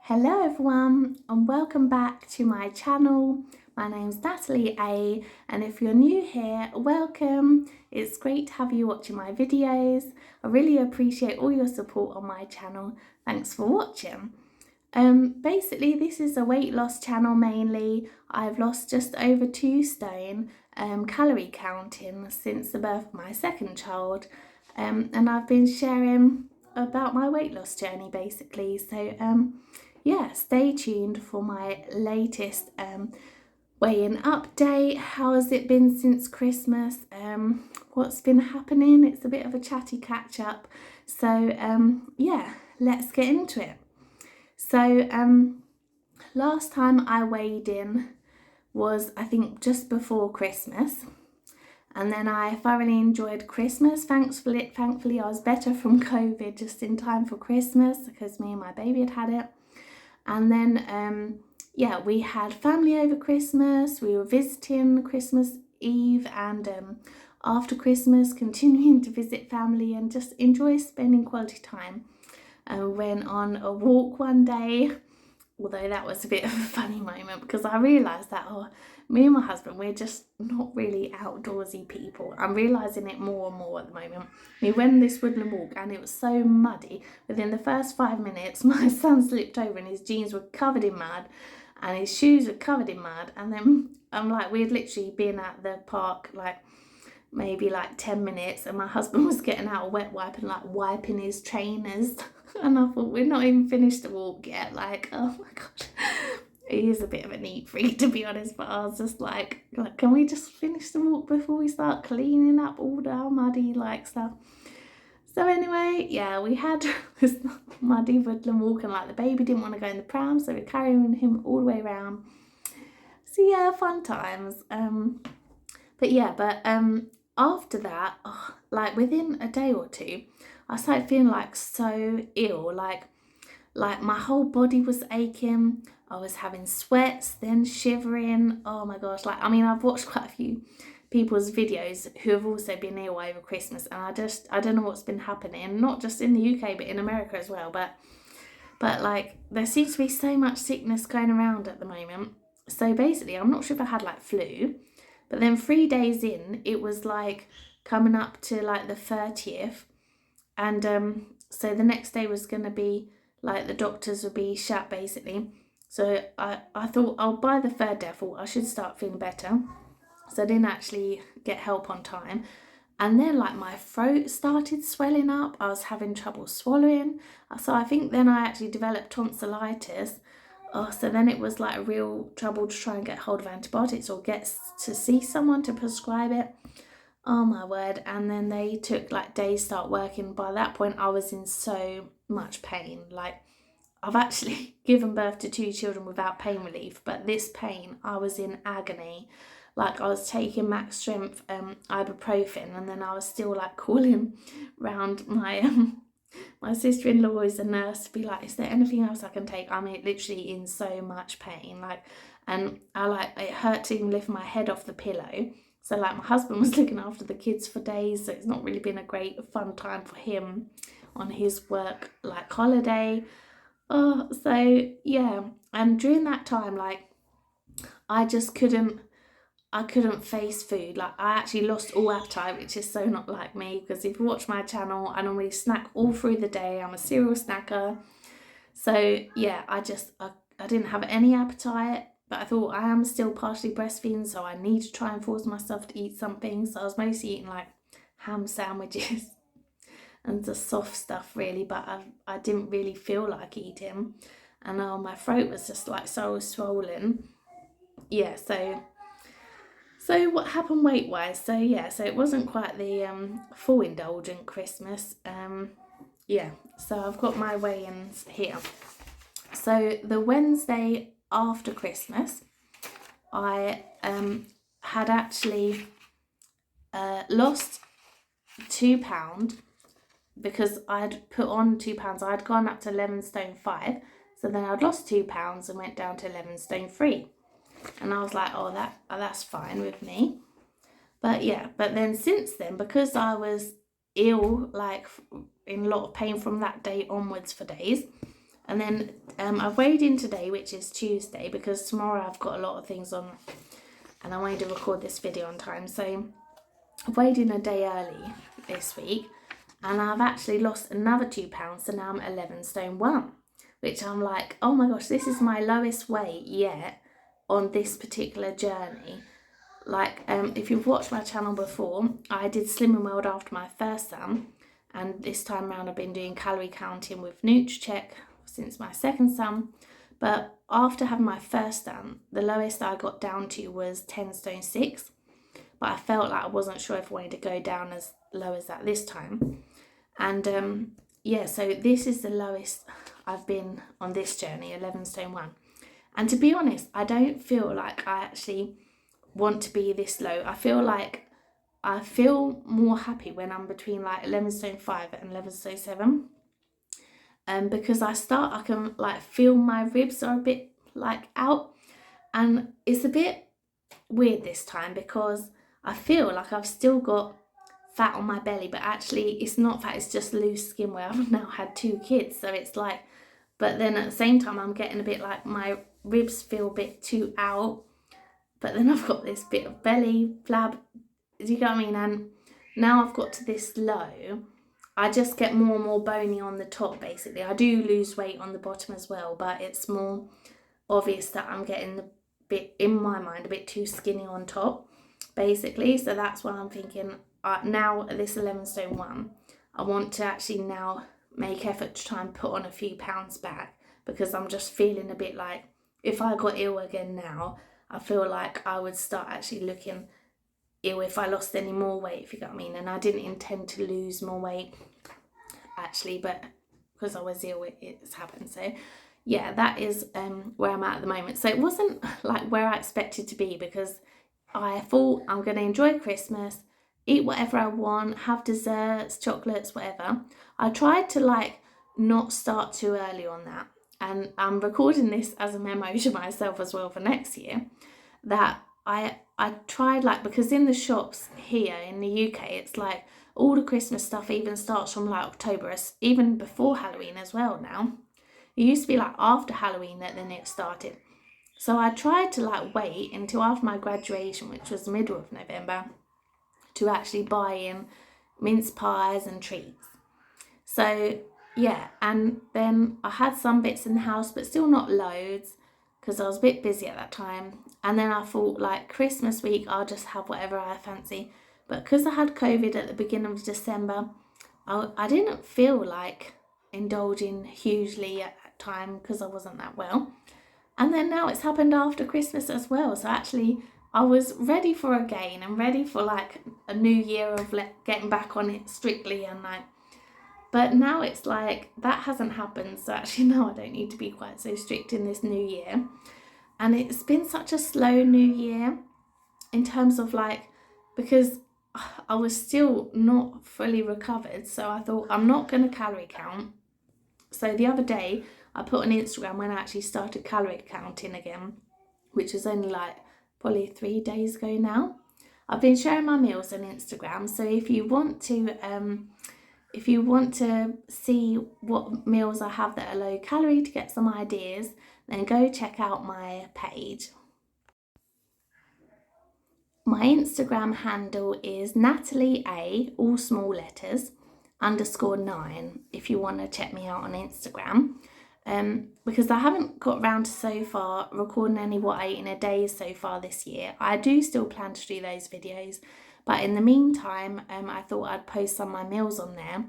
Hello everyone and welcome back to my channel. My name's Natalie A, and if you're new here, welcome. It's great to have you watching my videos. I really appreciate all your support on my channel. Thanks for watching. Basically this is a weight loss channel mainly. I've lost just over 2 stone, calorie counting, since the birth of my second child, and I've been sharing about my weight loss journey basically. So yeah, stay tuned for my latest weigh-in update. How has it been since Christmas? What's been happening? It's a bit of a chatty catch up. So yeah, let's get into it. So last time I weighed in was, I think, just before Christmas. And then I thoroughly enjoyed Christmas. Thankfully I was better from COVID just in time for Christmas because me and my baby had it. And then, yeah, we had family over Christmas. We were visiting Christmas Eve and after Christmas, continuing to visit family and just enjoy spending quality time. Went on a walk one day, although that was a bit of a funny moment because I realised that, me and my husband, we're just not really outdoorsy people. I'm realising it more and more at the moment. We went on this woodland walk and it was so muddy. Within the first 5 minutes, my son slipped over and his jeans were covered in mud and his shoes were covered in mud. And then I'm like, we had literally been at the park maybe 10 minutes and my husband was getting out a wet wipe and wiping his trainers. And I thought, we're not even finished the walk yet. Oh my gosh. He is a bit of a neat freak, to be honest, but I was just like, can we just finish the walk before we start cleaning up all our muddy stuff? So anyway, yeah, we had this muddy woodland walk and the baby didn't want to go in the pram, so we're carrying him all the way around. So yeah, fun times. But after that, within a day or two, I started feeling so ill, like my whole body was aching. I was having sweats, then shivering. Oh my gosh, I've watched quite a few people's videos who have also been ill over Christmas, and I don't know what's been happening, not just in the UK but in America as well, but there seems to be so much sickness going around at the moment. So basically, I'm not sure if I had flu, but then 3 days in, it was coming up to the 30th, and so the next day was going to be the doctors would be shut basically. So I thought, by the third day I thought I should start feeling better. So I didn't actually get help on time. And then my throat started swelling up. I was having trouble swallowing. So I think then I actually developed tonsillitis. So then it was a real trouble to try and get hold of antibiotics or get to see someone to prescribe it. Oh my word. And then they took days to start working. By that point I was in so much pain. I've actually given birth to 2 children without pain relief, but this pain, I was in agony. I was taking max strength ibuprofen, and then I was still calling round my my sister-in-law who is a nurse to be is there anything else I can take? I'm literally in so much pain, and it hurt to even lift my head off the pillow. So my husband was looking after the kids for days, so it's not really been a great fun time for him on his work holiday. So yeah, and during that time I just couldn't face food. I actually lost all appetite, which is so not like me, because if you watch my channel, I normally snack all through the day. I'm a cereal snacker. So yeah, I didn't have any appetite, but I thought I am still partially breastfeeding, so I need to try and force myself to eat something. So I was mostly eating ham sandwiches and the soft stuff really, but I didn't really feel like eating, and my throat was just so swollen. Yeah, so what happened weight wise? So yeah, so it wasn't quite the full indulgent Christmas. Yeah, so I've got my weigh-ins here. So the Wednesday after Christmas, I had actually lost £2 because I'd put on £2. I'd gone up to 11 stone 5, so then I'd lost £2 and went down to 11 stone 3, and I was like, that's fine with me. But yeah, but then since then, because I was ill, in a lot of pain from that day onwards for days, And then I've weighed in today, which is Tuesday, because tomorrow I've got a lot of things on and I wanted to record this video on time. So I've weighed in a day early this week and I've actually lost another 2 pounds, so now I'm 11 stone 1, which I'm like, oh my gosh, this is my lowest weight yet on this particular journey. Like, if you've watched my channel before, I did Slim and World after my first son, and this time around I've been doing calorie counting with NutriCheck since my second son. But after having my first son, the lowest I got down to was 10 stone 6, but I felt like I wasn't sure if I wanted to go down as low as that this time. And yeah, so this is the lowest I've been on this journey, 11 stone 1. And to be honest, I don't feel like I actually want to be this low. I feel more happy when I'm between like 11 stone 5 and 11 stone 7. Because I can like feel my ribs are a bit like out, and it's a bit weird this time because I feel like I've still got fat on my belly, but actually it's not fat, it's just loose skin where I've now had 2 kids. So it's like, but then at the same time I'm getting a bit like my ribs feel a bit too out, but then I've got this bit of belly flab, do you get what I mean? And now I've got to this low, I just get more and more bony on the top basically. I do lose weight on the bottom as well, but it's more obvious that I'm getting a bit, in my mind, a bit too skinny on top basically. So that's why I'm thinking now at this 11 stone 1, I want to actually now make effort to try and put on a few pounds back, because I'm just feeling a bit like if I got ill again now, I feel like I would start actually looking ill if I lost any more weight, if you get what I mean. And I didn't intend to lose more weight actually, but because I was ill, it's happened. So yeah, that is where I'm at the moment. So it wasn't like where I expected to be, because I thought I'm going to enjoy Christmas, eat whatever I want, have desserts, chocolates, whatever. I tried to like not start too early on that, and I'm recording this as a memo to myself as well for next year, that I tried, like, because in the shops here in the UK, it's like all the Christmas stuff even starts from like October, even before Halloween as well now. It used to be like after Halloween that then it started. So I tried to like wait until after my graduation, which was the middle of November, to actually buy in mince pies and treats. So yeah, and then I had some bits in the house, but still not loads, because I was a bit busy at that time. And then I thought like Christmas week I'll just have whatever I fancy. But because I had COVID at the beginning of December, I didn't feel like indulging hugely at that time because I wasn't that well. And then now it's happened after Christmas as well. So actually I was ready for a gain and ready for like a new year of getting back on it strictly, and like, but now it's like that hasn't happened. So actually now I don't need to be quite so strict in this new year. And it's been such a slow new year in terms of like, because I was still not fully recovered. So I thought I'm not going to calorie count. So the other day I put on Instagram when I actually started calorie counting again, which was only like probably 3 days ago now. I've been sharing my meals on Instagram. So if you want to see what meals I have that are low calorie to get some ideas, then go check out my page. My Instagram handle is Natalie A, all small letters, _9, if you want to check me out on Instagram. Because I haven't got around to so far recording any what I ate in a day so far this year. I do still plan to do those videos, but in the meantime, I thought I'd post some of my meals on there,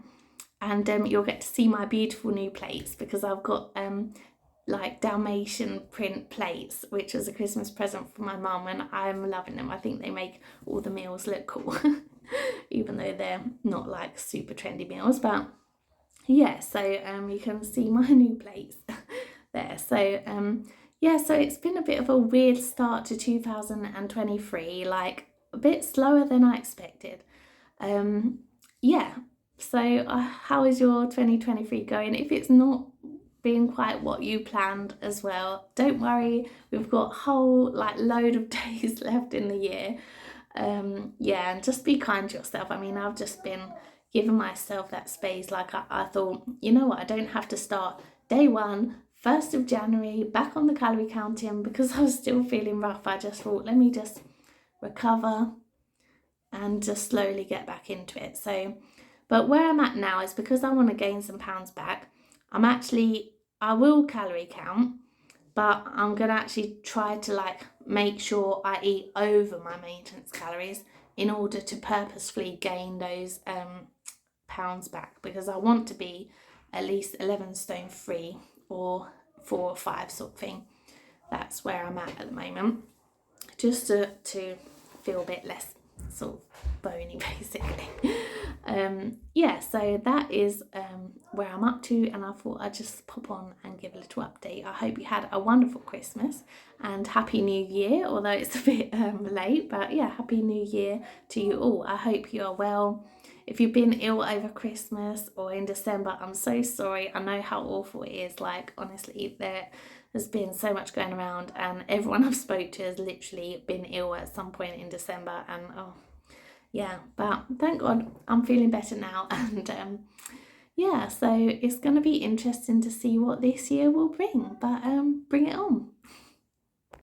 and you'll get to see my beautiful new plates, because I've got like Dalmatian print plates, which was a Christmas present from my mum, and I'm loving them. I think they make all the meals look cool, even though they're not like super trendy meals. But yeah, so you can see my new plates there. So yeah, so it's been a bit of a weird start to 2023, like a bit slower than I expected. Yeah, so how is your 2023 going? If it's not being quite what you planned as well, don't worry, we've got a whole like load of days left in the year. Yeah, and just be kind to yourself. I mean, I've just been giving myself that space. Like I thought, you know what, I don't have to start day one, 1st of January, back on the calorie counting because I was still feeling rough. I just thought, let me just recover and just slowly get back into it. So, but where I'm at now is because I want to gain some pounds back. I will calorie count, but I'm gonna actually try to like make sure I eat over my maintenance calories in order to purposefully gain those pounds back, because I want to be at least 11 stone 3 or 4 or 5 sort of thing. That's where I'm at the moment, just to feel a bit less sort of bony basically. Yeah, so that is where I'm up to, and I thought I'd just pop on and give a little update. I hope you had a wonderful Christmas and Happy New Year, although it's a bit late, but yeah, Happy New Year to you all. I hope you are well. If you've been ill over Christmas or in December, I'm so sorry. I know how awful it is. Like, honestly, there's been so much going around, and everyone I've spoke to has literally been ill at some point in December, and oh yeah, but thank God I'm feeling better now. And yeah, so it's going to be interesting to see what this year will bring, but bring it on.